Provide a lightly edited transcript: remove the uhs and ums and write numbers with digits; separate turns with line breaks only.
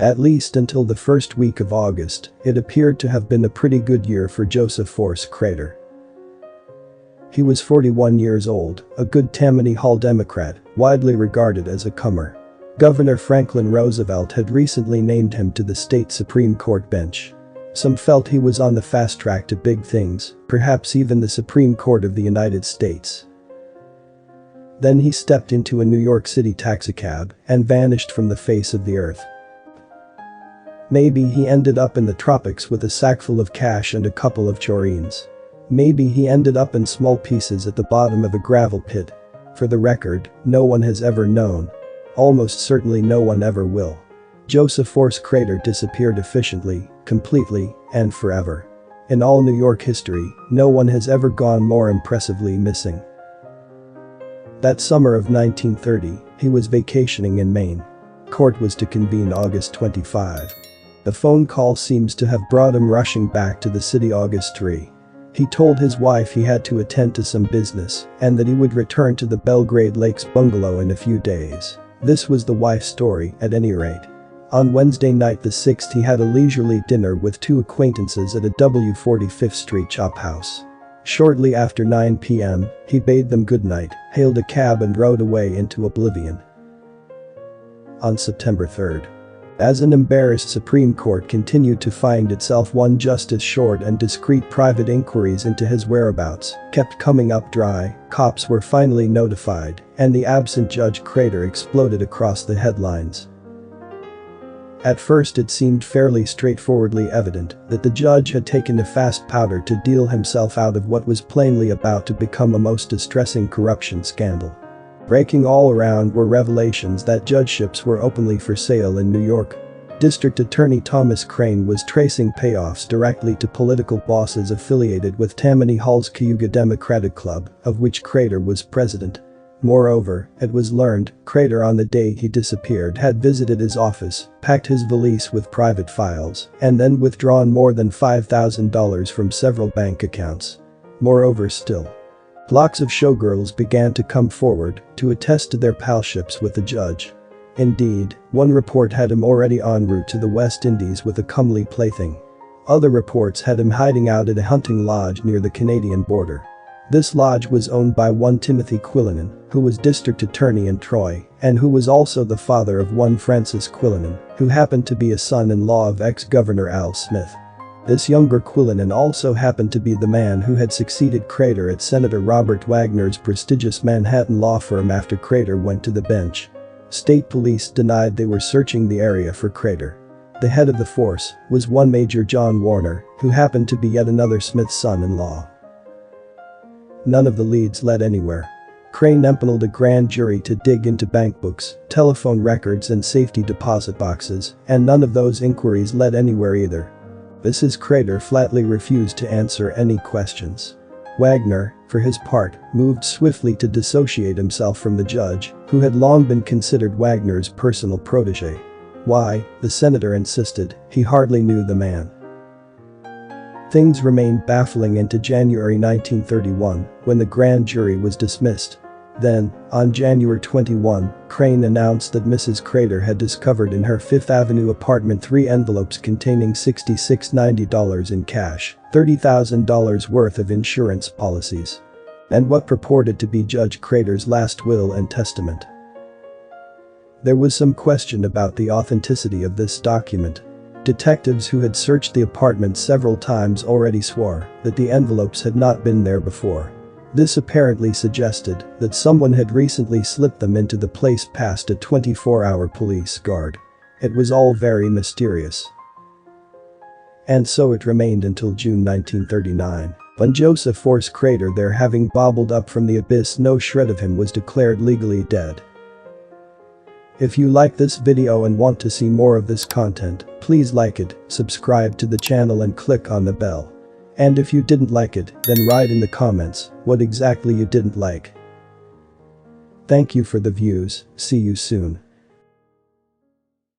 At least until the first week of August, it appeared to have been a pretty good year for Joseph Force Crater. He was 41 years old, a good Tammany Hall Democrat, widely regarded as a comer. Governor Franklin Roosevelt had recently named him to the state Supreme Court bench. Some felt he was on the fast track to big things, perhaps even the Supreme Court of the United States. Then he stepped into a New York City taxicab and vanished from the face of the earth. Maybe he ended up in the tropics with a sackful of cash and a couple of chorines. Maybe he ended up in small pieces at the bottom of a gravel pit. For the record, no one has ever known. Almost certainly no one ever will. Joseph Force Crater disappeared efficiently, completely, and forever. In all New York history, no one has ever gone more impressively missing. That summer of 1930, he was vacationing in Maine. Court was to convene August 25. The phone call seems to have brought him rushing back to the city August 3. He told his wife he had to attend to some business and that he would return to the Belgrade Lakes bungalow in a few days. This was the wife's story, at any rate. On Wednesday night the 6th he had a leisurely dinner with two acquaintances at a W45th Street chop house. Shortly after 9 p.m., he bade them goodnight, hailed a cab and rode away into oblivion. On September 3rd. As an embarrassed Supreme Court continued to find itself one justice short and discreet private inquiries into his whereabouts kept coming up dry, cops were finally notified, and the absent Judge Crater exploded across the headlines. At first it seemed fairly straightforwardly evident that the judge had taken a fast powder to deal himself out of what was plainly about to become a most distressing corruption scandal. Breaking all around were revelations that judgeships were openly for sale in New York. District Attorney Thomas Crane was tracing payoffs directly to political bosses affiliated with Tammany Hall's Cayuga Democratic Club, of which Crater was president. Moreover, it was learned, Crater on the day he disappeared had visited his office, packed his valise with private files, and then withdrawn more than $5,000 from several bank accounts. Moreover still, flocks of showgirls began to come forward to attest to their palships with the judge. Indeed, one report had him already en route to the West Indies with a comely plaything. Other reports had him hiding out at a hunting lodge near the Canadian border. This lodge was owned by one Timothy Quillinan, who was district attorney in Troy and who was also the father of one Francis Quillinan, who happened to be a son-in-law of ex-Governor Al Smith. This younger Quillinan also happened to be the man who had succeeded Crater at Senator Robert Wagner's prestigious Manhattan law firm after Crater went to the bench. State police denied they were searching the area for Crater. The head of the force was one Major John Warner, who happened to be yet another Smith's son-in-law. None of the leads led anywhere. Crane empaneled a grand jury to dig into bank books, telephone records and safety deposit boxes, and none of those inquiries led anywhere either. Mrs. Crater flatly refused to answer any questions. Wagner, for his part, moved swiftly to dissociate himself from the judge, who had long been considered Wagner's personal protege. Why, the senator insisted, he hardly knew the man. Things remained baffling into January 1931, when the grand jury was dismissed. Then, on January 21, Crane announced that Mrs. Crater had discovered in her Fifth Avenue apartment 3 envelopes containing $66.90 in cash, $30,000 worth of insurance policies, and what purported to be Judge Crater's last will and testament. There was some question about the authenticity of this document. Detectives who had searched the apartment several times already swore that the envelopes had not been there before. This apparently suggested that someone had recently slipped them into the place past a 24-hour police guard. It was all very mysterious. And so it remained until June 1939, when Joseph Force Crater, there having bobbled up from the abyss, no shred of him was declared legally dead. If you like this video and want to see more of this content, please like it, subscribe to the channel and click on the bell. And if you didn't like it, then write in the comments what exactly you didn't like. Thank you for the views, see you soon.